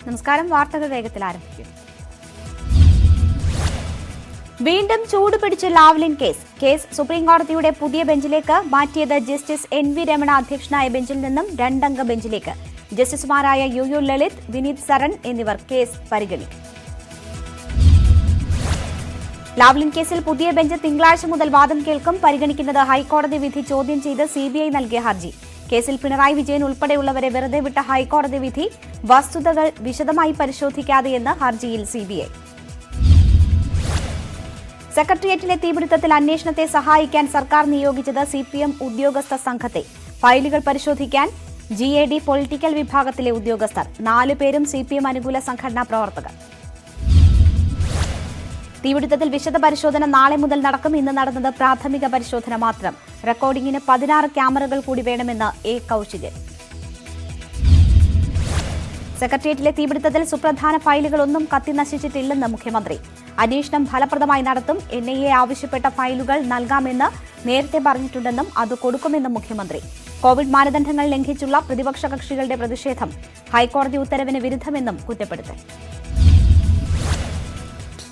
നമസ്കാരം. വാർത്തകൾ വേഗത്തിൽ ആരംഭിക്കും. വീണ്ടും ചൂടുപിടിച്ച ലാവ്ലിൻ കേസ് സുപ്രീം കോടതിയുടെ പുതിയ ബെഞ്ചിലേക്ക് മാറ്റിയത് ജസ്റ്റിസ് എൻ.വി. രമണ അധ്യക്ഷനായ ബെഞ്ചിൽ നിന്നും 2 അംഗ ബെഞ്ചിലേക്ക്. ജസ്റ്റിസുമാരായ യു ലളിത്, വിനീത് സരൺ എന്നിവർ കേസ് പരിഗണിക്കും. ലാവ്ലിൻ കേസിൽ പുതിയ ബെഞ്ച് തിങ്കളാഴ്ച മുതൽ വാദം കേൾക്കും. പരിഗണിക്കുന്നത് ഹൈക്കോടതി വിധി ചോദ്യം ചെയ്ത് CBI നൽകിയ ഹർജി. കേസിൽ പിണറായി വിജയൻ ഉൾപ്പെടെയുള്ളവരെ വെറുതെ വിട്ട ഹൈക്കോടതി വിധി വസ്തുതകൾ വിശദമായി പരിശോധിക്കാതെയെന്ന് ഹർജിയിൽ CBI. സെക്രട്ടേറിയറ്റിലെ തീപിടുത്തത്തിൽ അന്വേഷണത്തെ സഹായിക്കാൻ സർക്കാർ നിയോഗിച്ചത് CPM ഉദ്യോഗസ്ഥ സംഘത്തെ. ഫയലുകൾ പരിശോധിക്കാൻ GAD പൊളിറ്റിക്കൽ വിഭാഗത്തിലെ ഉദ്യോഗസ്ഥർ. 4 പേരും CPM അനുകൂല സംഘടനാ പ്രവർത്തകർ. തീപിടുത്തത്തിൽ വിശദ പരിശോധന നാളെ മുതൽ നടക്കും. ഇന്ന് നടന്നത് പ്രാഥമിക പരിശോധന മാത്രം. റെക്കോർഡിംഗിന് 16 ക്യാമറകൾ കൂടി വേണമെന്ന് A. കൌശികൻ. സെക്രട്ടേറിയറ്റിലെ തീപിടുത്തത്തിൽ സുപ്രധാന ഫയലുകളൊന്നും കത്തിനശിച്ചിട്ടില്ലെന്ന് മുഖ്യമന്ത്രി. അന്വേഷണം ഫലപ്രദമായി നടത്തും. NIA ആവശ്യപ്പെട്ട ഫയലുകൾ നൽകാമെന്ന് നേരത്തെ പറഞ്ഞിട്ടുണ്ടെന്നും അത് കൊടുക്കുമെന്നും മുഖ്യമന്ത്രി. കോവിഡ് മാനദണ്ഡങ്ങൾ ലംഘിച്ചുള്ള പ്രതിപക്ഷ കക്ഷികളുടെ പ്രതിഷേധം ഹൈക്കോടതി ഉത്തരവിന് വിരുദ്ധമെന്നും കുറ്റപ്പെടുത്തൽ.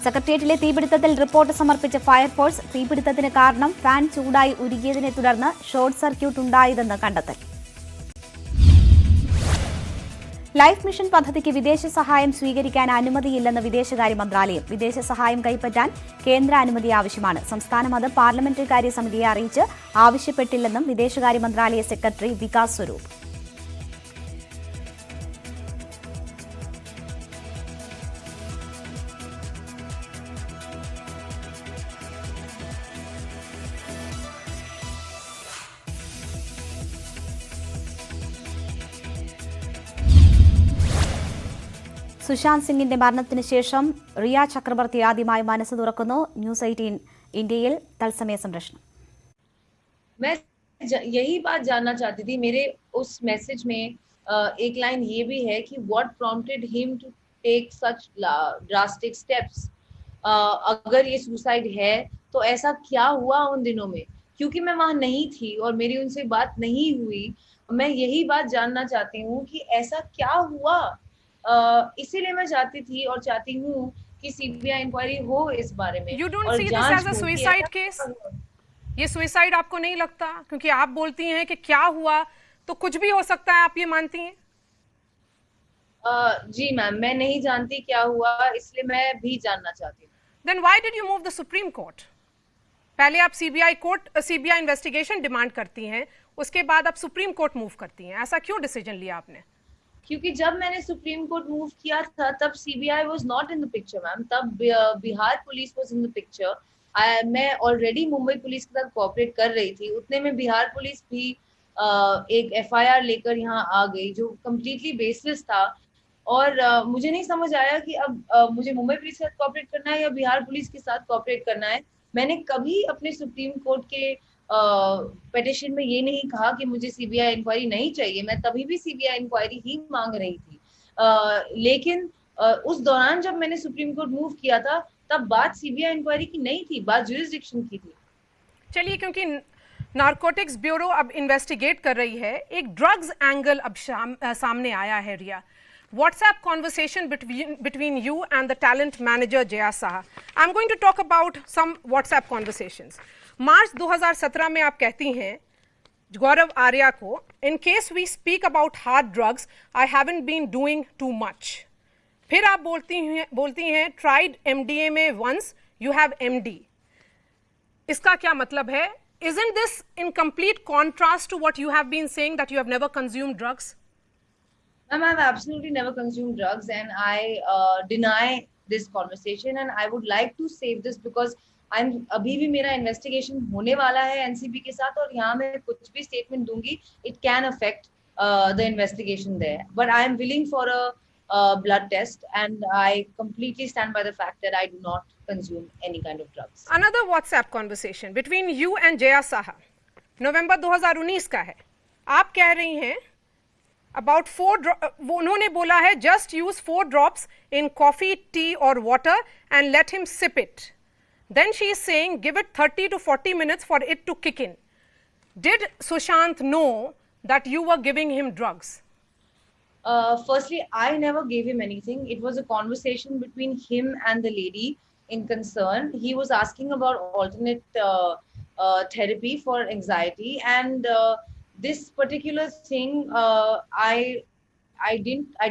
സെക്രട്ടേറിയറ്റിലെ തീപിടുത്തത്തിൽ റിപ്പോർട്ട് സമർപ്പിച്ച ഫയർഫോഴ്സ്. തീപിടുത്തത്തിന് കാരണം ഫാൻ ചൂടായി ഉരുകിയതിനെ തുടർന്ന് ഷോർട്ട് സർക്യൂട്ട് ഉണ്ടായതെന്ന് കണ്ടെത്തൽ. ലൈഫ് മിഷൻ പദ്ധതിക്ക് വിദേശ സഹായം സ്വീകരിക്കാൻ അനുമതിയില്ലെന്ന് വിദേശകാര്യ മന്ത്രാലയം. വിദേശ സഹായം കൈപ്പറ്റാൻ കേന്ദ്ര അനുമതി ആവശ്യമാണ്. സംസ്ഥാനം അത് പാർലമെന്ററി കാര്യ സമിതിയെ അറിയിച്ച് ആവശ്യപ്പെട്ടില്ലെന്നും വിദേശകാര്യ മന്ത്രാലയ സെക്രട്ടറി വികാസ് സ്വരൂപ്. സുശാന്ത് സിംഗിന്റെ മരണത്തിന് ശേഷം റിയ ചക്രവർത്തി ആദ്യമായി മനസ്സ് തുറക്കുന്നു. ന്യൂസ് 18 ഇന്ത്യയിൽ തത്സമയ സംപ്രേഷണം. मैं यही बात जानना चाहती थी. मेरे उस मैसेज में एक लाइन ये भी है कि what prompted him to take such drastic steps. अगर ये सुसाइड है तो ऐसा क्या हुआ उन दिनों में, क्योंकि मैं वहां नहीं थी और मेरी उनसे बात नहीं हुई. मैं यही बात जानना चाहती हूँ कि ऐसा क्या हुआ. इसीलिए मैं चाहती थी और चाहती हूँ कि CBI इंक्वायरी हो इस बारे में. You don't see this as a suicide case? ये सुसाइड आपको नहीं लगता? क्योंकि आप बोलती हैं कि क्या हुआ तो कुछ भी हो सकता है, आप ये मानती हैं? जी मैम, मैं नहीं जानती क्या हुआ, इसलिए मैं भी जानना चाहती हूँ. Then why did you move the Supreme Court? पहले आप CBI इन्वेस्टिगेशन डिमांड करती हैं, उसके बाद आप सुप्रीम कोर्ट मूव करती हैं. ऐसा क्यों डिसीजन लिया आपने? क्योंकि जब मैंने सुप्रीम कोर्ट मूव किया था तब CBI was not in the picture ma'am. तब Bihar police was in the picture. मैं ऑलरेडी मुंबई पुलिस के साथ कोऑपरेट कर रही थी. उतने में बिहार पुलिस भी एक FIR लेकर यहाँ आ गई जो कम्प्लीटली बेसलेस था. और मुझे नहीं समझ आया कि अब मुझे मुंबई पुलिस के साथ कोऑपरेट करना है या बिहार पुलिस के साथ कोऑपरेट करना है. मैंने कभी अपने सुप्रीम कोर्ट के पेटिशन में ये नहीं कहा कि मुझे CBI इंक्वायरी नहीं चाहिए. मैं तभी भी CBI इंक्वायरी ही मांग रही थी. लेकिन उस दौरान जब मैंने सुप्रीम कोर्ट मूव किया था तब बात CBI इंक्वायरी की नहीं थी, बात ज्यूरिसडिक्शन की थी. चलिए, क्योंकि नारकोटिक्स ब्यूरो अब इन्वेस्टिगेट कर रही है, एक ड्रग्स एंगल अब सामने आया है. रिया, WhatsApp conversation between you and the talent manager Jaya Saha. I'm going to talk about some WhatsApp conversations. मार्च 2017 में आप कहती हैं गौरव आर्या को, in case we speak about hard drugs I haven't been doing too much. फिर आप बोलती हैं tried MDA में वंस, यू हैव MD. इसका क्या मतलब है? Isn't this in complete contrast to what you have been saying that you have never consumed drugs? Ma'am, I've absolutely never consumed drugs and I deny this conversation and I would like to save this because अभी भी मेरा investigation होने वाला है NCB के साथ और यहाँ मैं कुछ भी स्टेटमेंट दूंगी, it can affect the investigation there. But I am willing for a blood test and I completely stand by the fact that I do not consume any kind of drugs. Another WhatsApp conversation between you and Jaya Saha, नवंबर 2019 का है. आप कह रही हैं about 4 उन्होंने बोला है just use 4 drops in coffee, tea or water and let him sip it. Then she is saying give it 30 to 40 minutes for it to kick in. Did Sushant know that you were giving him drugs? Firstly, I never gave him anything. It was a conversation between him and the lady in concern. He was asking about alternate therapy for anxiety, and this particular thing, I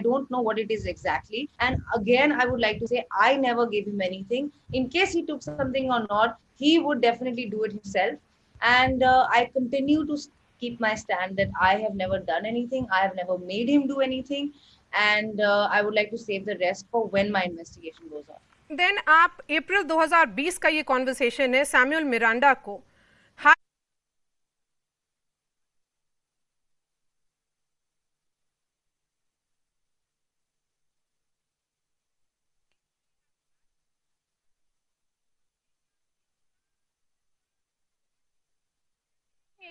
don't know what it is exactly. And again, I would like to say I never gave him anything. In case he took something or not, he would definitely do it himself. And I continue to keep my stand that I have never done anything. I have never made him do anything. And I would like to save the rest for when my investigation goes on. Then आप अप्रैल 2020 का ये conversation है Samuel Miranda को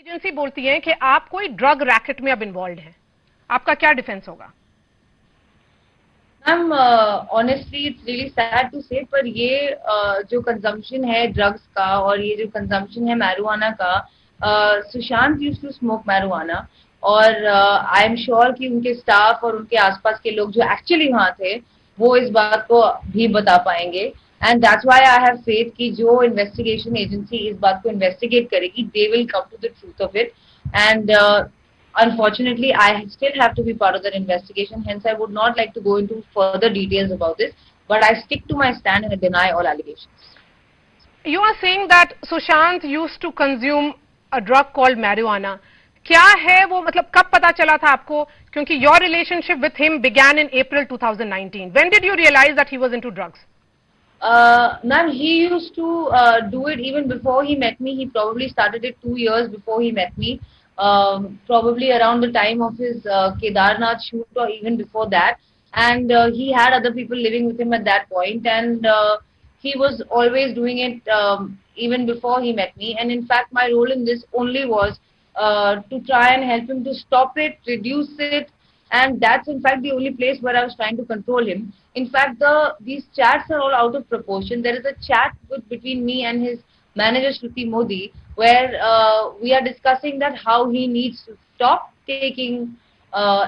agency बोलती है कि आप कोई ड्रग रैकेट में अब इन्वॉल्व हैं, आपका क्या डिफेंस होगा? Ma'am honestly it's really sad to say, पर ये जो कंजम्पशन है ड्रग्स का और ये जो कंजम्पशन है मैरिजुआना का, Sushant used to smoke marijuana, और आई एम श्योर कि उनके स्टाफ और उनके आसपास के लोग जो एक्चुअली वहां थे वो इस बात को भी बता पाएंगे. And that's why I have faith कि जो इन्वेस्टिगेशन एजेंसी इस बात को इन्वेस्टिगेट करेगी, they will come to the truth of it. And unfortunately, I still have to be part of that investigation. Hence, I would not like to go into further details about this. But I stick to my stand and I deny all allegations. You are saying that Sushant used to consume a drug called marijuana. क्या है वो, मतलब कब पता चला था आपको? क्योंकि your relationship with him began in April 2019. When did you realize that he was into drugs? Ma'am, he used to do it even before he met me. He probably started it 2 years before he met me. Probably around the time of his Kedarnath shoot or even before that. And he had other people living with him at that point. And he was always doing it even before he met me. And in fact, my role in this only was to try and help him to stop it, reduce it. And that's in fact the only place where I was trying to control him. In fact, these chats are all out of proportion. There is a chat between me and his manager Shruti Modi, where we are discussing that how he needs to stop taking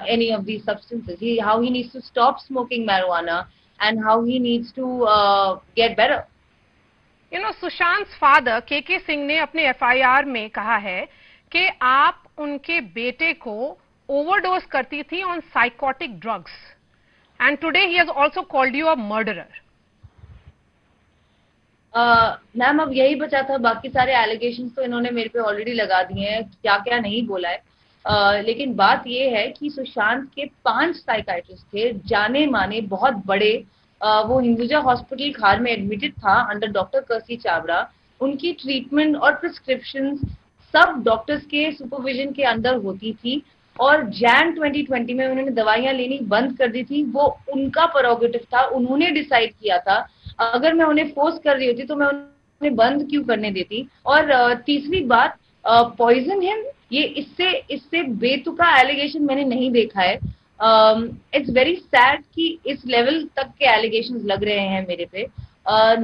any of these substances, how he needs to stop smoking marijuana, and how he needs to get better. You know, Sushant's father KK Singh ने अपने FIR में कहा है कि आप उनके बेटे को ओवरडोज करती थी on psychotic drugs, and today he has also called you a murderer. Ma'am अब यही बचा था, बाकी सारे एलिगेशंस तो इन्होंने मेरे पे ऑलरेडी लगा दिए हैं, क्या क्या नहीं बोला है. लेकिन बात ये है कि सुशांत के 5 साइकाइट्रिस्ट थे, जाने माने बहुत बड़े. वो हिंदुजा हॉस्पिटल खार में एडमिटेड था अंडर डॉक्टर कर्सी चावड़ा. उनकी ट्रीटमेंट और प्रिस्क्रिप्शन सब डॉक्टर्स के सुपरविजन के अंदर होती थी, और जैन 2020 में उन्होंने दवाइयां लेनी बंद कर दी थी. वो उनका प्रोरोगेटिव था, उन्होंने डिसाइड किया था. अगर मैं उन्हें फोर्स कर रही होती तो मैं उन्हें बंद क्यों करने देती. और तीसरी बात, पॉइजन हिम, ये इससे बेतुका एलिगेशन मैंने नहीं देखा है. इट्स वेरी सैड कि इस लेवल तक के एलिगेशंस लग रहे हैं मेरे पे.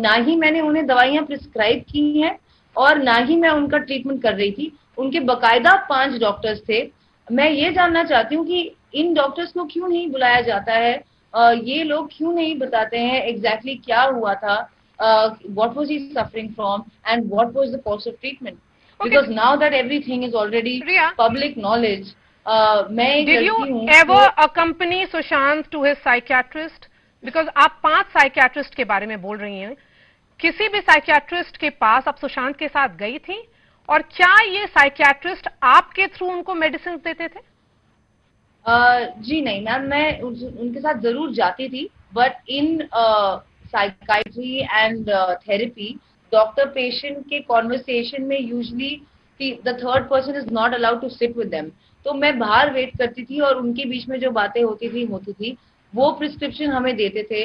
ना ही मैंने उन्हें दवाइयां प्रिस्क्राइब की हैं और ना ही मैं उनका ट्रीटमेंट कर रही थी. उनके बकायदा 5 डॉक्टर्स थे. मैं ये जानना चाहती हूँ कि इन डॉक्टर्स को क्यों नहीं बुलाया जाता है, ये लोग क्यों नहीं बताते हैं एग्जैक्टली क्या हुआ था, what was he suffering from and what was the course of treatment. Because now that everything is already public knowledge. मैं एक Did you लड़की हूँ. ever accompany Sushant to his psychiatrist? Because आप 5 साइकियाट्रिस्ट के बारे में बोल रही हैं, किसी भी साइकियाट्रिस्ट के पास आप सुशांत के साथ गई थी, और क्या ये साइकियाट्रिस्ट आपके थ्रू उनको मेडिसिन देते थे? जी नहीं मैम, मैं उनके साथ जरूर जाती थी, but in psychiatry and therapy doctor patient के कॉन्वर्सेशन में usually the third person is not allowed to sit with them. तो मैं बाहर वेट करती थी और उनके बीच में जो बातें होती थी वो प्रिस्क्रिप्शन हमें देते थे.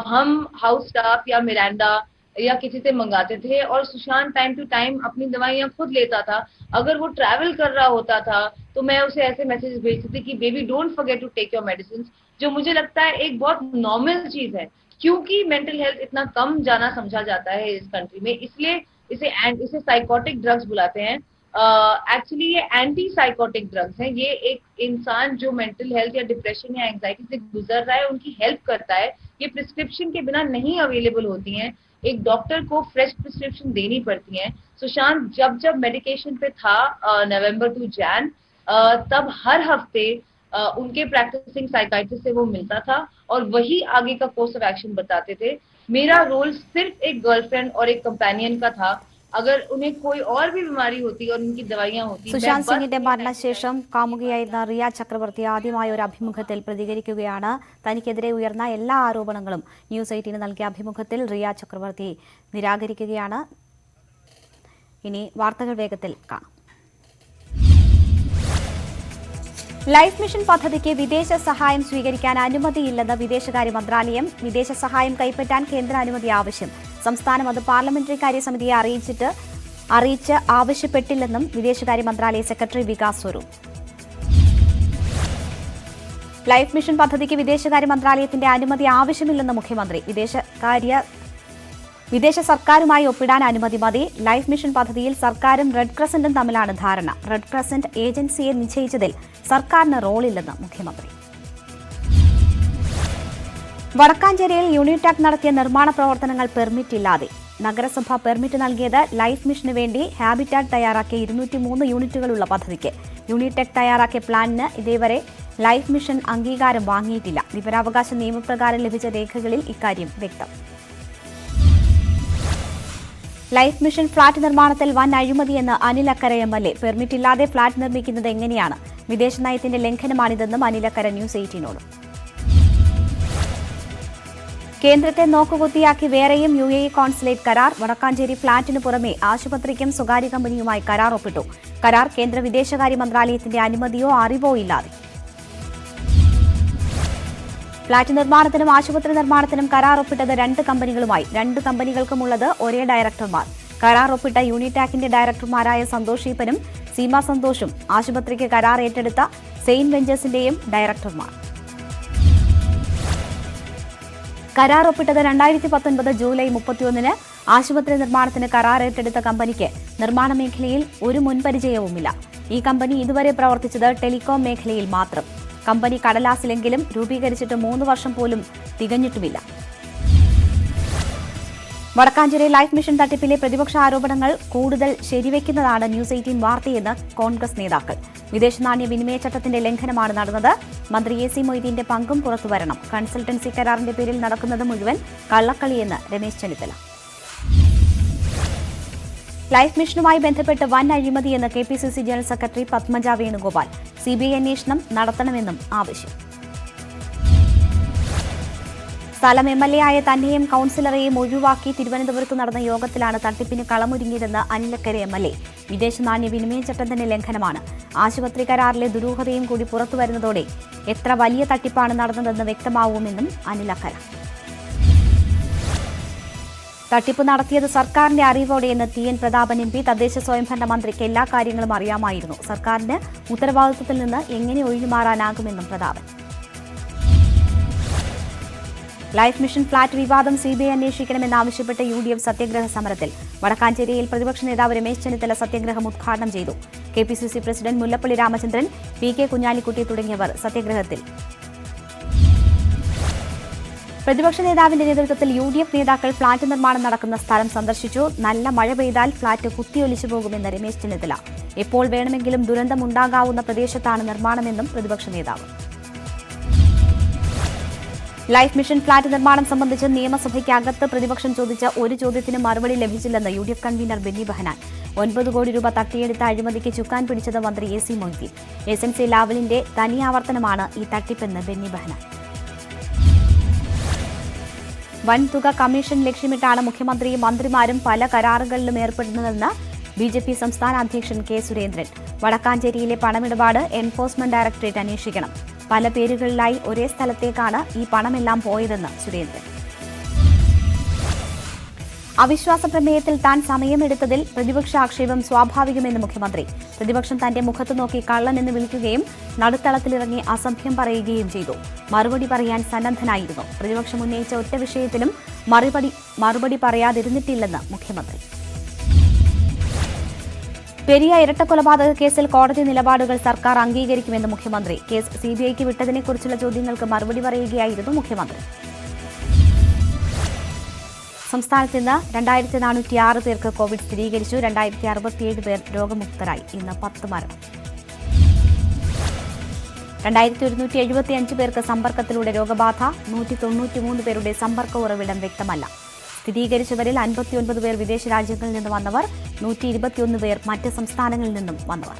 हम हाउस स्टाफ या मिरांडा या किसी से मंगाते थे, और सुशांत टाइम टू टाइम अपनी दवाइयां खुद लेता था. अगर वो ट्रैवल कर रहा होता था तो मैं उसे ऐसे मैसेज भेजती थी कि baby don't forget to take your medicine, जो मुझे लगता है एक बहुत नॉर्मल चीज है, क्योंकि मेंटल हेल्थ इतना कम जाना समझा जाता है इस कंट्री में, इसलिए इसे साइकोटिक ड्रग्स बुलाते हैं. एक्चुअली ये एंटी साइकोटिक ड्रग्स हैं। ये एक इंसान जो मेंटल हेल्थ या डिप्रेशन या एंजाइटी से गुजर रहा है उनकी हेल्प करता है। ये प्रिस्क्रिप्शन के बिना नहीं अवेलेबल होती हैं, एक डॉक्टर को फ्रेश प्रिस्क्रिप्शन देनी पड़ती है। सुशांत जब जब मेडिकेशन पे था नवंबर टू जैन, तब हर हफ्ते उनके प्रैक्टिसिंग साइकाइट्रिस्ट से वो मिलता था और वही आगे का कोर्स ऑफ एक्शन बताते थे। मेरा रोल सिर्फ एक गर्लफ्रेंड और एक कंपेनियन का था। अगर उन्हें कोई और भी बीमारी होती और उनकी दवाइयां होती। സുശാന്ത് സിംഗിന്റെ മരണശേഷം കാമുകിയായിരുന്ന റിയ ചക്രവർത്തി ആദ്യമായ ഒരു അഭിമുഖത്തിൽ പ്രതികരിക്കുകയാണ്. തനിക്കെതിരെ ഉയർന്ന എല്ലാ ആരോപണങ്ങളും ന്യൂസ് 18 നൽകിയ അഭിമുഖത്തിൽ റിയ ചക്രവർത്തി നിരാകരിക്കുകയാണ്. ഇനി വാർത്തകൾ വേഗത്തിൽ കാണാം. ലൈഫ് മിഷൻ പദ്ധതിക്ക് വിദേശ സഹായം സ്വീകരിക്കാൻ അനുമതിയില്ലെന്ന് വിദേശകാര്യ മന്ത്രാലയം. വിദേശ സഹായം കൈപ്പറ്റാൻ കേന്ദ്ര അനുമതി ആവശ്യം. സംസ്ഥാനം അത് പാർലമെന്ററി കാര്യ സമിതിയെ അറിയിച്ച് ആവശ്യപ്പെട്ടില്ലെന്നും വിദേശകാര്യ മന്ത്രാലയ സെക്രട്ടറി വികാസ് സ്വരൂപ്. ലൈഫ് മിഷൻ പദ്ധതിക്ക് വിദേശകാര്യ മന്ത്രാലയത്തിന്റെ അനുമതി ആവശ്യമില്ലെന്ന് മുഖ്യമന്ത്രി. വിദേശ സർക്കാരുമായി ഒപ്പിടാൻ അനുമതി മതി. ലൈഫ് മിഷൻ പദ്ധതിയിൽ സർക്കാരും റെഡ് ക്രസന്റും തമ്മിലാണ് ധാരണ. റെഡ് ക്രസന്റ് ഏജൻസിയെ നിശ്ചയിച്ചതിൽ സർക്കാരിന് റോളില്ലെന്ന് മുഖ്യമന്ത്രി. വടക്കാഞ്ചേരിയിൽ യൂണിടാക് നടത്തിയ നിർമ്മാണ പ്രവർത്തനങ്ങൾ പെർമിറ്റ് ഇല്ലാതെ. നഗരസഭ പെർമിറ്റ് നൽകിയത് ലൈഫ് മിഷന് വേണ്ടി ഹാബിറ്റാറ്റ് തയ്യാറാക്കിയ 203 യൂണിറ്റുകളുള്ള പദ്ധതിക്ക്. യൂണിടെക് തയ്യാറാക്കിയ പ്ലാനിന് ഇതേവരെ ലൈഫ് മിഷൻ അംഗീകാരം വാങ്ങിയിട്ടില്ല. വിവരാവകാശ നിയമപ്രകാരം ലഭിച്ച രേഖകളിൽ ഇക്കാര്യം വ്യക്തം. ലൈഫ് മിഷൻ ഫ്ളാറ്റ് നിർമ്മാണത്തിൽ വൻ അഴിമതിയെന്ന് അനിൽ അക്കര MLA. പെർമിറ്റ് ഇല്ലാതെ ഫ്ളാറ്റ് നിർമ്മിക്കുന്നത് എങ്ങനെയാണ്? വിദേശ നയത്തിന്റെ ലംഘനമാണിതെന്നും അനിൽ അക്കര ന്യൂസ് 18നോട്. കേന്ദ്രത്തെ നോക്കുകുത്തിയാക്കി വേറെയും UAE കോൺസുലേറ്റ് കരാർ. വടക്കാഞ്ചേരി ഫ്ളാറ്റിന് പുറമെ ആശുപത്രിക്കും സ്വകാര്യ കമ്പനിയുമായി കരാർ ഒപ്പിട്ടു. കരാർ കേന്ദ്ര വിദേശകാര്യ മന്ത്രാലയത്തിന്റെ അനുമതിയോ അറിവോ ഇല്ലാതെ. ഫ്ളാറ്റ് നിർമ്മാണത്തിനും ആശുപത്രി നിർമ്മാണത്തിനും കരാർ ഒപ്പിട്ടത് 2 കമ്പനികളുമായി. 2 കമ്പനികൾക്കുമുള്ളത് ഒരേ ഡയറക്ടർമാർ. കരാർ ഒപ്പിട്ട യൂണിടാക്കിന്റെ ഡയറക്ടർമാരായ സന്തോഷ് ഈപ്പനും സീമ സന്തോഷും ആശുപത്രിക്ക് കരാർ ഏറ്റെടുത്ത സെയിന്റ് വെഞ്ചേഴ്സിന്റെയും ഡയറക്ടർമാർ. കരാർ ഒപ്പിട്ടത് 2019 ജൂലൈ 31-ന്. ആശുപത്രി നിർമ്മാണത്തിന് കരാർ ഏറ്റെടുത്ത കമ്പനിക്ക് നിർമ്മാണ മേഖലയിൽ ഒരു മുൻപരിചയവുമില്ല. ഈ കമ്പനി ഇതുവരെ പ്രവർത്തിച്ചത് ടെലികോം മേഖലയിൽ മാത്രം. കമ്പനി കടലാസിലെങ്കിലും രൂപീകരിച്ചിട്ട് 3 വർഷം പോലും തികഞ്ഞിട്ടുമില്ല. വടക്കാഞ്ചേരി ലൈഫ് മിഷൻ തട്ടിപ്പിലെ പ്രതിപക്ഷ ആരോപണങ്ങൾ കൂടുതൽ ശരിവെക്കുന്നതാണ് ന്യൂസ് 18 വാർത്തയെന്ന് കോൺഗ്രസ് നേതാക്കൾ. വിദേശ നാണ്യ വിനിമയ ചട്ടത്തിന്റെ ലംഘനമാണ് നടന്നത്. മന്ത്രി AC മൊയ്തീന്റെ പങ്കും പുറത്തുവരണം. കൺസൾട്ടൻസി കരാറിന്റെ പേരിൽ നടക്കുന്നത് മുഴുവൻ കള്ളക്കളിയെന്ന് രമേശ് ചെന്നിത്തല. ലൈഫ് മിഷനുമായി ബന്ധപ്പെട്ട് വൻ അഴിമതിയെന്ന് KPCC general secretary Padmaja Venugopal. CBI അന്വേഷണം നടത്തണമെന്നും ആവശ്യം. സ്ഥലം MLA ആയ തന്നെയും കൌൺസിലറെയും ഒഴിവാക്കി തിരുവനന്തപുരത്ത് നടന്ന യോഗത്തിലാണ് തട്ടിപ്പിന് കളമൊരുങ്ങിയതെന്ന് അനിലക്കര MLA. വിദേശ നാണ്യ വിനിമയ ചട്ടം തന്നെ ലംഘനമാണ്. ആശുപത്രി കരാറിലെ ദുരൂഹതയും കൂടി പുറത്തുവരുന്നതോടെ എത്ര വലിയ തട്ടിപ്പാണ് നടന്നതെന്ന് വ്യക്തമാവുമെന്നും അനിലക്കര. തട്ടിപ്പ് നടത്തിയത് സർക്കാരിന്റെ അറിവോടെയെന്ന് TN പ്രതാപൻ MP. തദ്ദേശ സ്വയംഭരണ മന്ത്രിക്ക് എല്ലാ കാര്യങ്ങളും അറിയാമായിരുന്നു. സർക്കാരിന് ഉത്തരവാദിത്വത്തിൽ നിന്ന് എങ്ങനെ ഒഴിഞ്ഞുമാറാനാകുമെന്നും പ്രതാപൻ. ലൈഫ് മിഷൻ ഫ്ളാറ്റ് വിവാദം CBI അന്വേഷിക്കണമെന്നാവശ്യപ്പെട്ട് UDF സത്യഗ്രഹ സമരത്തിൽ. വടക്കാഞ്ചേരിയിൽ പ്രതിപക്ഷ നേതാവ് രമേശ് ചെന്നിത്തല സത്യഗ്രഹം ഉദ്ഘാടനം ചെയ്തു. KPCC president Mullappally Ramachandran, PK Kunhalikutty തുടങ്ങിയവർ സത്യഗ്രഹത്തിൽ. പ്രതിപക്ഷ നേതാവിന്റെ നേതൃത്വത്തിൽ UDF നേതാക്കൾ ഫ്ളാറ്റ് നിർമ്മാണം നടക്കുന്ന സ്ഥലം സന്ദർശിച്ചു. നല്ല മഴ പെയ്താൽ ഫ്ളാറ്റ് കുത്തിയൊലിച്ചു പോകുമെന്ന് രമേശ് ചെന്നിത്തല. എപ്പോൾ വേണമെങ്കിലും ദുരന്തമുണ്ടാകാവുന്ന പ്രദേശത്താണ് നിർമ്മാണമെന്നും പ്രതിപക്ഷ നേതാവ്. ലൈഫ് മിഷൻ ഫ്ളാറ്റ് നിർമ്മാണം സംബന്ധിച്ച് നിയമസഭയ്ക്കകത്ത് പ്രതിപക്ഷം ചോദിച്ച ഒരു ചോദ്യത്തിന് മറുപടി ലഭിച്ചില്ലെന്ന് UDF കൺവീനർ ബെന്നി ബെഹനാൻ. 9 കോടി രൂപ തട്ടിയെടുത്ത അഴിമതിക്ക് ചുക്കാൻ പിടിച്ചത് മന്ത്രി AC മൊയ്തീൻ. SNC ലാവലിന്റെ തനിയാവർത്തനമാണ് ഈ തട്ടിപ്പെന്ന് ബെന്നി ബെഹനാൻ. വൻതുക കമ്മീഷൻ ലക്ഷ്യമിട്ടാണ് മുഖ്യമന്ത്രിയും മന്ത്രിമാരും പല കരാറുകളിലും ഏർപ്പെടുന്നതെന്ന് BJP സംസ്ഥാന അധ്യക്ഷൻ K സുരേന്ദ്രൻ. വടക്കാഞ്ചേരിയിലെ പണമിടപാട് എൻഫോഴ്സ്മെന്റ് ഡയറക്ടറേറ്റ് അന്വേഷിക്കണം. പല പേരുകളിലായി ഒരേ സ്ഥലത്തേക്കാണ് ഈ പണമെല്ലാം പോയതെന്ന് സുരേന്ദ്രൻ. അവിശ്വാസ പ്രമേയത്തിൽ താൻ സമയമെടുത്തതിൽ പ്രതിപക്ഷ ആക്ഷേപം സ്വാഭാവികമെന്ന് മുഖ്യമന്ത്രി. പ്രതിപക്ഷം തന്റെ മുഖത്ത് നോക്കി കള്ളൻ എന്ന് വിളിക്കുകയും നടുത്തളത്തിലിറങ്ങി അസഭ്യം പറയുകയും ചെയ്തു. മറുപടി പറയാൻ സന്നദ്ധനായിരുന്നു. പ്രതിപക്ഷം ഉന്നയിച്ച ഒറ്റ വിഷയത്തിലും മറുപടി പറയാതിരുന്നിട്ടില്ലെന്ന് മുഖ്യമന്ത്രി. പെരിയ ഇരട്ടക്കൊലപാതക കേസിൽ കോടതി നിലപാടുകൾ സർക്കാർ അംഗീകരിക്കുമെന്ന് മുഖ്യമന്ത്രി. കേസ് സിബിഐക്ക് വിട്ടതിനെക്കുറിച്ചുള്ള ചോദ്യങ്ങൾക്ക് മറുപടി പറയുകയായിരുന്നു മുഖ്യമന്ത്രി. സംസ്ഥാനത്ത് ഇന്ന് 2406 പേർക്ക് കോവിഡ് സ്ഥിരീകരിച്ചു. 2067 പേർ രോഗമുക്തരായി. ഇന്ന് 10 മരണം. 2175 പേർക്ക് സമ്പർക്കത്തിലൂടെ രോഗബാധ. 193 പേരുടെ സമ്പർക്ക ഉറവിടം വ്യക്തമല്ല. സ്ഥിരീകരിച്ചവരിൽ 59 പേർ വിദേശ രാജ്യങ്ങളിൽ നിന്ന് വന്നവർ, 121 പേർ മറ്റ് സംസ്ഥാനങ്ങളിൽ നിന്നും വന്നവർ.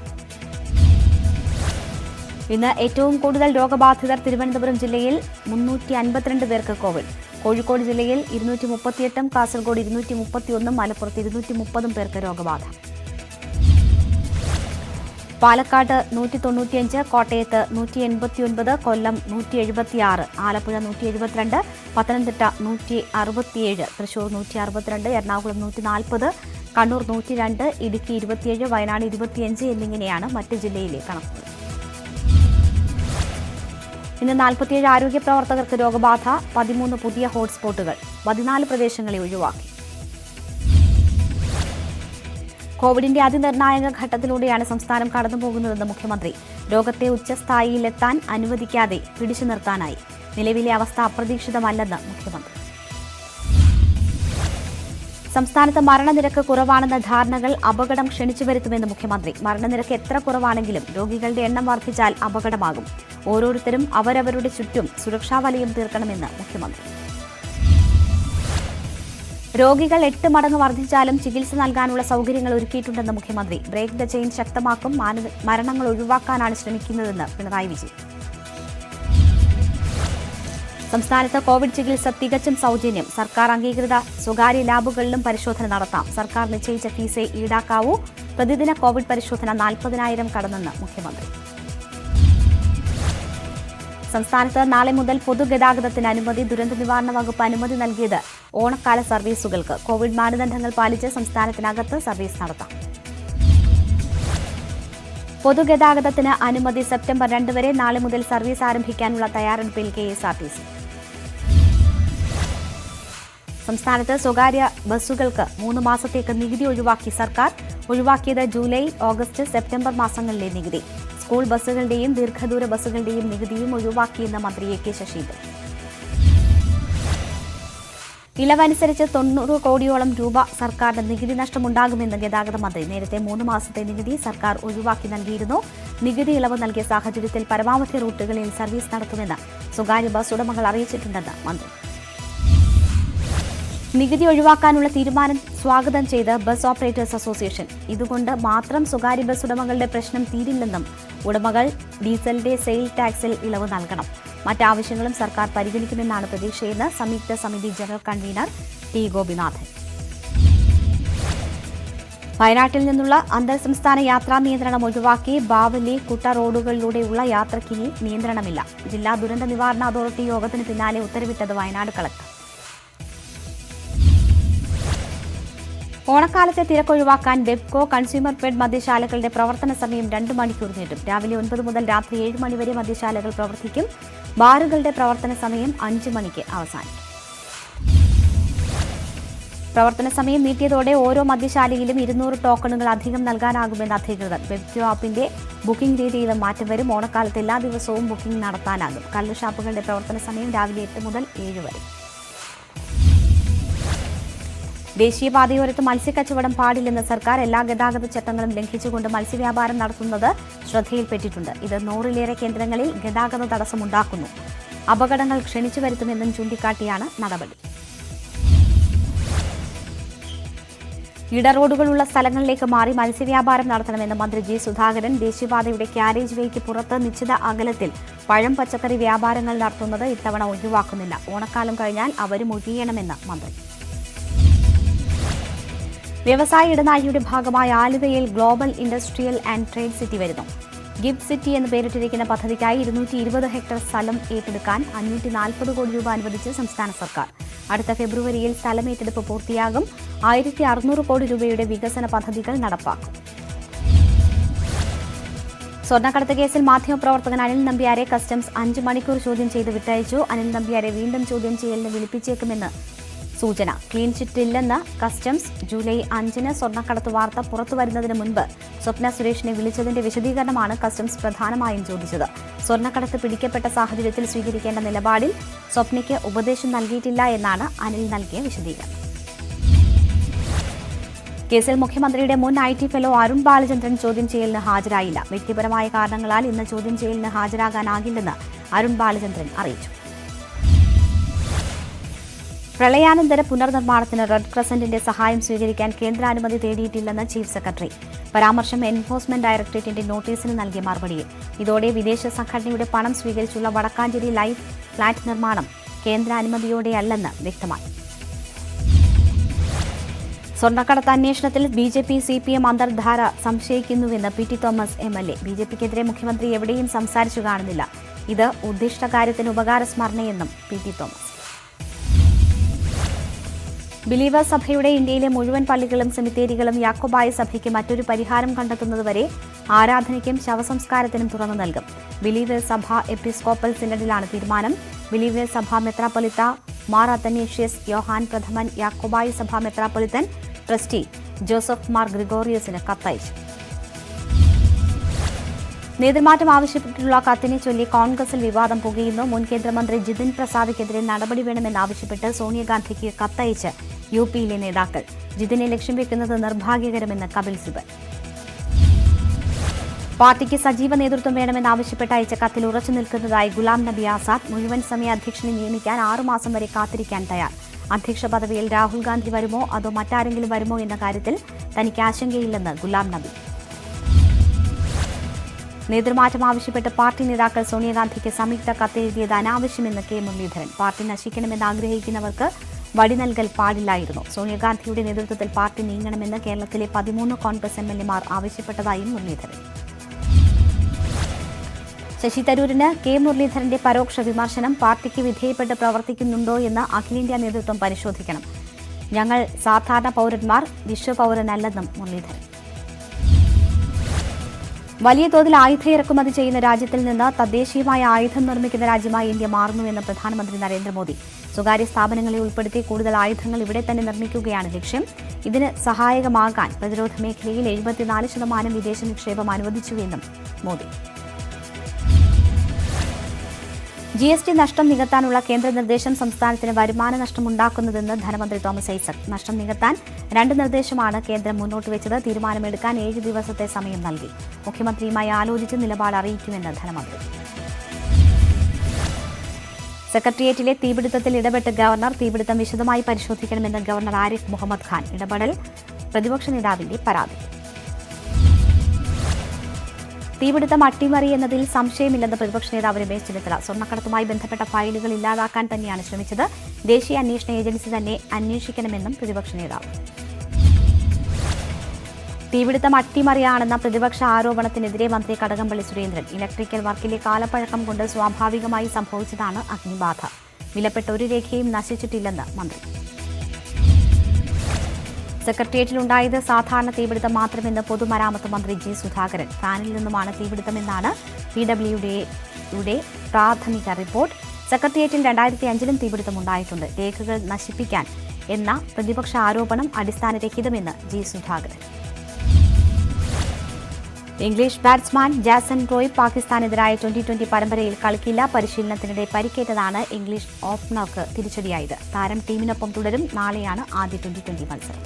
ഇന്ന് ഏറ്റവും കൂടുതൽ രോഗബാധിതർ തിരുവനന്തപുരം ജില്ലയിൽ 352 പേർക്ക് കോവിഡ്. കോഴിക്കോട് ജില്ലയിൽ 238, കാസർഗോഡ് 231, മലപ്പുറത്ത് 230 പേർക്ക് രോഗബാധ. പാലക്കാട് 195, കോട്ടയത്ത് 189, കൊല്ലം 176, ആലപ്പുഴ 172, പത്തനംതിട്ട 167, തൃശൂർ 162, എറണാകുളം 140, കണ്ണൂർ 102, ഇടുക്കി 27, വയനാട് 25 എന്നിങ്ങനെയാണ് മറ്റ് ജില്ലയിലെ കണക്കുകൾ. ഇന്ന് 47 ആരോഗ്യ പ്രവർത്തകർക്ക് രോഗബാധ. 13 പുതിയ ഹോട്ട്സ്പോട്ടുകൾ. 14 പ്രദേശങ്ങളെ ഒഴിവാക്കി. കോവിഡിന്റെ അതിനിർണായക ഘട്ടത്തിലൂടെയാണ് സംസ്ഥാനം കടന്നുപോകുന്നതെന്ന് മുഖ്യമന്ത്രി. രോഗത്തെ ഉച്ചസ്ഥായിയിലെത്താൻ അനുവദിക്കാതെ പിടിച്ചു നിർത്താനായി. നിലവിലെ അവസ്ഥ അപ്രതീക്ഷിതമല്ലെന്ന് മുഖ്യമന്ത്രി. സംസ്ഥാനത്ത് മരണനിരക്ക് കുറവാണെന്ന ധാരണകൾ അപകടം ക്ഷണിച്ചു വരുത്തുമെന്ന് മുഖ്യമന്ത്രി. മരണനിരക്ക് എത്ര കുറവാണെങ്കിലും രോഗികളുടെ എണ്ണം വർദ്ധിച്ചാൽ അപകടമാകും. ഓരോരുത്തരും അവരവരുടെ ചുറ്റും സുരക്ഷാ വലയം തീർക്കണമെന്ന് മുഖ്യമന്ത്രി. രോഗികൾ 8 മടങ്ങ് വർദ്ധിച്ചാലും ചികിത്സ നൽകാനുള്ള സൗകര്യങ്ങൾ ഒരുക്കിയിട്ടുണ്ടെന്ന് മുഖ്യമന്ത്രി. ബ്രേക്ക് ദ ചെയിൻ ശക്തമാക്കും. മരണങ്ങൾ ഒഴിവാക്കാനാണ് ശ്രമിക്കുന്നതെന്ന് പിണറായി വിജയൻ. സംസ്ഥാനത്ത് കോവിഡ് ചികിത്സ തികച്ചും സൗജന്യം. സർക്കാർ അംഗീകൃത സ്വകാര്യ ലാബുകളിലും പരിശോധന നടത്താം. സർക്കാർ നിശ്ചയിച്ച ഫീസേ ഈടാക്കാവൂ. പ്രതിദിന കോവിഡ് പരിശോധന 40,000 കടന്നെന്ന് മുഖ്യമന്ത്രി. സംസ്ഥാനത്ത് നാളെ മുതൽ പൊതുഗതാഗതത്തിന് അനുമതി. ദുരന്ത നിവാരണ വകുപ്പ് അനുമതി നൽകിയത് ഓണക്കാല സർവീസുകൾക്ക്. കോവിഡ് മാനദണ്ഡങ്ങൾ പാലിച്ച് സംസ്ഥാനത്തിനകത്ത് സർവീസ് നടത്താം. പൊതുഗതാഗതത്തിന് അനുമതി സെപ്റ്റംബർ 2 വരെ. നാളെ മുതൽ സർവീസ് ആരംഭിക്കാനുള്ള തയ്യാറെടുപ്പിൽ KSRTC. സംസ്ഥാനത്ത് സ്വകാര്യ ബസ്സുകൾക്ക് 3 മാസത്തേക്ക് നികുതി ഒഴിവാക്കി സർക്കാർ. ഒഴിവാക്കിയത് ജൂലൈ, ഓഗസ്റ്റ്, സെപ്റ്റംബർ മാസങ്ങളിലെ നികുതി. സ്കൂൾ ബസ്സുകളുടെയും ദീർഘദൂര ബസ്സുകളുടെയും നികുതിയും ഒഴിവാക്കിയെന്ന് മന്ത്രി AK ശശീന്ദ്രൻ. ഇളവനുസരിച്ച് 90 കോടിയോളം രൂപ സർക്കാരിന് നികുതി നഷ്ടമുണ്ടാകുമെന്ന് ഗതാഗത മന്ത്രി. നേരത്തെ 3 മാസത്തെ നികുതി സർക്കാർ ഒഴിവാക്കി നൽകിയിരുന്നു. നികുതി ഇളവ് നൽകിയ സാഹചര്യത്തിൽ പരമാവധി റൂട്ടുകളിൽ സർവീസ് നടത്തുമെന്ന് സ്വകാര്യ ബസ് ഉടമകൾ അറിയിച്ചിട്ടുണ്ടെന്ന് മന്ത്രി. നികുതി ഒഴിവാക്കാനുള്ള തീരുമാനം സ്വാഗതം ചെയ്ത് ബസ് ഓപ്പറേറ്റേഴ്സ് അസോസിയേഷൻ. ഇതുകൊണ്ട് മാത്രം സ്വകാര്യ ബസ് ഉടമകളുടെ പ്രശ്നം തീരില്ലെന്നും ഉടമകൾ ഡീസലിന്റെ സെയിൽ ടാക്സിൽ ഇളവ് നൽകണം. മറ്റാവശ്യങ്ങളും സർക്കാർ പരിഗണിക്കുമെന്നാണ് പ്രതീക്ഷയെന്ന് സംയുക്ത സമിതി ജനറൽ കൺവീനർ T. ഗോപിനാഥൻ. വയനാട്ടിൽ നിന്നുള്ള അന്തർ സംസ്ഥാന യാത്രാ നിയന്ത്രണം ഒഴിവാക്കി. ബാവലി, കുട്ട റോഡുകളിലൂടെയുള്ള യാത്രയ്ക്കിനി നിയന്ത്രണമില്ല. ജില്ലാ ദുരന്ത നിവാരണ അതോറിറ്റി യോഗത്തിന് പിന്നാലെ ഉത്തരവിട്ടത് വയനാട് കളക്ടർ. ഓണക്കാലത്തെ തിരക്കൊഴിവാക്കാൻ ബെബ്കോ, കൺസ്യൂമർ ഫെഡ് മദ്യശാലകളുടെ പ്രവർത്തന സമയം 2 മണിക്കൂർ നീട്ടും. രാവിലെ 9 മുതൽ രാത്രി 7 മണി വരെ മദ്യശാലകൾ പ്രവർത്തിക്കും. ബാറുകളുടെ പ്രവർത്തന സമയം 5 മണിക്ക് അവസാനിക്കും. പ്രവർത്തന സമയം നീട്ടിയതോടെ ഓരോ മദ്യശാലയിലും 200 ടോക്കണുകൾ അധികം നൽകാനാകുമെന്ന് അധികൃതർ. ബെബ്കോ ആപ്പിന്റെ ബുക്കിംഗ് രീതിയിലും മാറ്റം വരും. ഓണക്കാലത്ത് എല്ലാ ദിവസവും ബുക്കിംഗ് നടത്താനാകും. കള്ളുഷാപ്പുകളുടെ പ്രവർത്തന സമയം രാവിലെ 8 മുതൽ 7 വരെ. ദേശീയപാതയോരത്ത് മത്സ്യക്കച്ചവടം പാടില്ലെന്ന് സർക്കാർ. എല്ലാ ഗതാഗത ചട്ടങ്ങളും ലംഘിച്ചുകൊണ്ട് മത്സ്യവ്യാപാരം നടത്തുന്നത് ശ്രദ്ധയിൽപ്പെട്ടിട്ടുണ്ട്. ഇത് 100ലേറെ കേന്ദ്രങ്ങളിൽ ഗതാഗത തടസ്സമുണ്ടാക്കുന്നു. അപകടങ്ങൾ ക്ഷണിച്ചു വരുത്തുമെന്നും ചൂണ്ടിക്കാട്ടിയാണ് നടപടി. ഇടറോഡുകളുള്ള സ്ഥലങ്ങളിലേക്ക് മാറി മത്സ്യവ്യാപാരം നടത്തണമെന്ന് മന്ത്രി G. സുധാകരൻ. ദേശീയപാതയുടെ ക്യാരേജ് വേയ്ക്ക് പുറത്ത് നിശ്ചിത അകലത്തിൽ പഴം, പച്ചക്കറി വ്യാപാരങ്ങൾ നടത്തുന്നത് ഇത്തവണ ഒഴിവാക്കുന്നില്ല. ഓണക്കാലം കഴിഞ്ഞാൽ അവരും ഒഴിയണമെന്ന് മന്ത്രി. വ്യവസായ ഇടനാഴിയുടെ ഭാഗമായ ആലുവയിൽ global industrial and trade city വരുന്നു. ഗിഫ്റ്റ് സിറ്റി എന്ന് പേരിട്ടിരിക്കുന്ന പദ്ധതിക്കായി 220 ഹെക്ടർ സ്ഥലം ഏറ്റെടുക്കാൻ 540 കോടി രൂപ അനുവദിച്ച് സംസ്ഥാന സർക്കാർ. അടുത്ത ഫെബ്രുവരിയിൽ സ്ഥലമേറ്റെടുപ്പ് പൂർത്തിയാകും. 1600 കോടി രൂപയുടെ വികസന പദ്ധതികൾ നടപ്പാക്കും. സ്വർണ്ണക്കടത്ത് കേസിൽ മാധ്യമപ്രവർത്തകൻ അനിൽ നമ്പ്യാരെ കസ്റ്റംസ് 5 മണിക്കൂർ ചോദ്യം ചെയ്ത് വിട്ടയച്ചു. അനിൽ നമ്പ്യാരെ വീണ്ടും ചോദ്യം ചെയ്യലിന് വിളിപ്പിച്ചേക്കുമെന്ന് സൂചന. ക്ലീൻ ചിറ്റില്ലെന്ന് കസ്റ്റംസ്. ജൂലൈ 5-ന് സ്വർണ്ണക്കടത്ത് വാർത്ത പുറത്തുവരുന്നതിന് മുൻപ് സ്വപ്ന സുരേഷിനെ വിളിച്ചതിന്റെ വിശദീകരണമാണ് കസ്റ്റംസ് പ്രധാനമായും ചോദിച്ചത്. സ്വർണ്ണക്കടത്ത് പിടിക്കപ്പെട്ട സാഹചര്യത്തിൽ സ്വീകരിക്കേണ്ട നിലപാടിൽ സ്വപ്നയ്ക്ക് ഉപദേശം നൽകിയിട്ടില്ല എന്നാണ് അനിൽ നൽകിയ വിശദീകരണം. കേസിൽ മുഖ്യമന്ത്രിയുടെ മുൻ IT ഫെലോ അരുൺ ബാലചന്ദ്രൻ ചോദ്യം ചെയ്യലിന് ഹാജരായില്ല. വ്യക്തിപരമായ കാരണങ്ങളാൽ ഇന്ന് ചോദ്യം ചെയ്യലിന് ഹാജരാകാനാകില്ലെന്ന് അരുൺ ബാലചന്ദ്രൻ അറിയിച്ചു. പ്രളയാനന്തര പുനർനിർമ്മാണത്തിന് റെഡ് ക്രസന്റിന്റെ സഹായം സ്വീകരിക്കാൻ കേന്ദ്രാനുമതി തേടിയിട്ടില്ലെന്ന് ചീഫ് സെക്രട്ടറി. പരാമർശം എൻഫോഴ്സ്മെന്റ് ഡയറക്ടറേറ്റിന്റെ നോട്ടീസിന് നൽകിയ മറുപടിയിൽ. ഇതോടെ വിദേശ സംഘടനയുടെ പണം സ്വീകരിച്ചുള്ള വടക്കാഞ്ചേരി ലൈഫ് ഫ്ളാറ്റ് നിർമ്മാണം കേന്ദ്രാനുമതിയോടെയല്ലെന്ന് വ്യക്തമായി. സ്വർണ്ണക്കടത്ത് അന്വേഷണത്തിൽ BJP CPM അന്തർധാര സംശയിക്കുന്നുവെന്ന് PT Thomas MLA. BJPക്കെതിരെ മുഖ്യമന്ത്രി എവിടെയും സംസാരിച്ചു കാണുന്നില്ല. ഇത് ഉദ്ദിഷ്ടകാര്യത്തിന് ഉപകാരസ്മരണയെന്നും PT തോമസ്. ബിലീവേഴ്സ് സഭയുടെ ഇന്ത്യയിലെ മുഴുവൻ പള്ളികളും സെമിത്തേരികളും യാക്കോബായ സഭയ്ക്ക് മറ്റൊരു പരിഹാരം കണ്ടെത്തുന്നതുവരെ ആരാധനയ്ക്കും ശവസംസ്കാരത്തിനും തുറന്നു നൽകും. ബിലീവേഴ്സ് സഭ എപ്പിസ്കോപ്പൽ സിനഡിലാണ് തീരുമാനം. ബിലീവേഴ്സ് സഭ മെത്രാപ്പൊലിത്ത മാർ അത്തനേഷ്യസ് യോഹാൻ പ്രഥമൻ യാക്കോബായ സഭ മെത്രാപ്പൊലിത്തൻ ട്രസ്റ്റി ജോസഫ് മാർ ഗ്രിഗോറിയസിന് കത്തയച്ചു. നേതൃമാറ്റം ആവശ്യപ്പെട്ടിട്ടുള്ള കത്തിനെ ചൊല്ലി കോൺഗ്രസിൽ വിവാദം പുകയുന്നു. മുൻ കേന്ദ്രമന്ത്രി ജിതിൻ പ്രസാദിക്കെതിരെ നടപടി വേണമെന്നാവശ്യപ്പെട്ട് സോണിയാഗാന്ധിക്ക് കത്തയച്ച് UPയിലെ നേതാക്കൾ. ജിതിനെ ലക്ഷ്യം വെക്കുന്നത് നിർഭാഗ്യകരമെന്ന് കപിൽ സിബൽ. പാർട്ടിക്ക് സജീവ നേതൃത്വം വേണമെന്നാവശ്യപ്പെട്ട് അയച്ച കത്തിൽ ഉറച്ചു നിൽക്കുന്നതായി ഗുലാം നബി ആസാദ്. മുഴുവൻ സമയ അധ്യക്ഷനെ നിയമിക്കാൻ 6 മാസം വരെ കാത്തിരിക്കാൻ തയ്യാർ. അധ്യക്ഷ പദവിയിൽ രാഹുൽ ഗാന്ധി വരുമോ അതോ മറ്റാരെങ്കിലും വരുമോ എന്ന കാര്യത്തിൽ തനിക്ക് ആശങ്കയില്ലെന്ന് ഗുലാം നബി. നേതൃമാറ്റം ആവശ്യപ്പെട്ട് പാർട്ടി നേതാക്കൾ സോണിയാഗാന്ധിക്ക് സംയുക്ത കത്തെഴുതിയത് അനാവശ്യമെന്ന് K മുരളീധരൻ. പാർട്ടി നശിക്കണമെന്ന് ആഗ്രഹിക്കുന്നവർക്ക് വടി നൽകൽ പാടില്ലായിരുന്നു. സോണിയാഗാന്ധിയുടെ നേതൃത്വത്തിൽ പാർട്ടി നീങ്ങണമെന്ന് കേരളത്തിലെ 13 കോൺഗ്രസ് MLAമാർ ആവശ്യപ്പെട്ടതായും മുരളീധരൻ. ശശി തരൂരിന് K മുരളീധരന്റെ പരോക്ഷ വിമർശനം. പാർട്ടിക്ക് വിധേയപ്പെട്ട് പ്രവർത്തിക്കുന്നുണ്ടോ എന്ന് അഖിലേന്ത്യാ നേതൃത്വം പരിശോധിക്കണം. ഞങ്ങൾ സാധാരണ പൌരന്മാർ, വിശ്വപൌരനല്ലെന്നും മുരളീധരൻ. വലിയ തോതിൽ ആയുധ ഇറക്കുമതി ചെയ്യുന്ന രാജ്യത്തിൽ നിന്ന് തദ്ദേശീയമായ ആയുധം നിർമ്മിക്കുന്ന രാജ്യമായി ഇന്ത്യ മാറുന്നുവെന്ന് പ്രധാനമന്ത്രി നരേന്ദ്രമോദി. സ്വകാര്യ സ്ഥാപനങ്ങളെ ഉൾപ്പെടുത്തി കൂടുതൽ ആയുധങ്ങൾ ഇവിടെ തന്നെ നിർമ്മിക്കുകയാണ് ലക്ഷ്യം. ഇതിന് സഹായകമാകാൻ പ്രതിരോധ മേഖലയിൽ 74% വിദേശ നിക്ഷേപം അനുവദിച്ചുവെന്നും മോദി. GST നഷ്ടം നികത്താനുള്ള കേന്ദ്ര നിർദ്ദേശം സംസ്ഥാനത്തിന് വരുമാന നഷ്ടമുണ്ടാക്കുന്നതെന്ന് ധനമന്ത്രി തോമസ് ഐസക്. നഷ്ടം നികത്താൻ 2 നിർദ്ദേശമാണ് കേന്ദ്രം മുന്നോട്ട് വെച്ചത്. തീരുമാനമെടുക്കാൻ 7 ദിവസത്തെ സമയം നൽകി. മുഖ്യമന്ത്രിയുമായി ആലോചിച്ച് നിലപാട് അറിയിക്കുമെന്ന് ധനമന്ത്രി. സെക്രട്ടേറിയറ്റിലെ തീപിടുത്തത്തിൽ ഇടപെട്ട് ഗവർണർ. തീപിടുത്തം വിശദമായി പരിശോധിക്കണമെന്ന് ഗവർണർ ആരിഫ് മുഹമ്മദ് ഖാൻ. ഇടപെടൽ പ്രതിപക്ഷ നേതാവിന്റെ പരാതി. തീപിടുത്തം അട്ടിമറി എന്നതിൽ സംശയമില്ലെന്ന് പ്രതിപക്ഷ നേതാവ് രമേശ് ചെന്നിത്തല. സ്വർണ്ണക്കടത്തുമായി ബന്ധപ്പെട്ട ഫയലുകൾ ഇല്ലാതാക്കാൻ തന്നെയാണ് ശ്രമിച്ചത്. ദേശീയ അന്വേഷണ ഏജൻസി തന്നെ അന്വേഷിക്കണമെന്നും പ്രതിപക്ഷ നേതാവ്. തീപിടുത്തം അട്ടിമറിയാണെന്ന പ്രതിപക്ഷ ആരോപണത്തിനെതിരെ മന്ത്രി കടകംപള്ളി സുരേന്ദ്രൻ. ഇലക്ട്രിക്കൽ വർക്കിലെ കാലപ്പഴക്കം കൊണ്ട് സ്വാഭാവികമായി സംഭവിച്ചതാണ് അഗ്നിബാധ. വിലപ്പെട്ട ഒരു രേഖയും നശിച്ചിട്ടില്ലെന്ന് മന്ത്രി. സെക്രട്ടേറിയറ്റിലുണ്ടായത് സാധാരണ തീപിടുത്തം മാത്രമെന്ന് പൊതുമരാമത്ത് മന്ത്രി G സുധാകരൻ. ഫാനിൽ നിന്നുമാണ് തീപിടുത്തമെന്നാണ് PWDയുടെ പ്രാഥമിക റിപ്പോർട്ട്. സെക്രട്ടേറിയറ്റിൽ 2005-ലും തീപിടുത്തമുണ്ടായിട്ടുണ്ട്. രേഖകൾ നശിപ്പിക്കാൻ എന്ന പ്രതിപക്ഷ ആരോപണം അടിസ്ഥാനരഹിതമെന്ന് G Sudhakaran. English batsman Jason Roy പാകിസ്ഥാനെതിരായ 2020 പരമ്പരയിൽ കളിക്കില്ല. പരിശീലനത്തിനിടെ പരിക്കേറ്റതാണ് ഇംഗ്ലീഷ് ഓപ്പണർക്ക് തിരിച്ചടിയായത്. താരം ടീമിനൊപ്പം തുടരും. നാളെയാണ് ആദ്യ 2020 മത്സരം.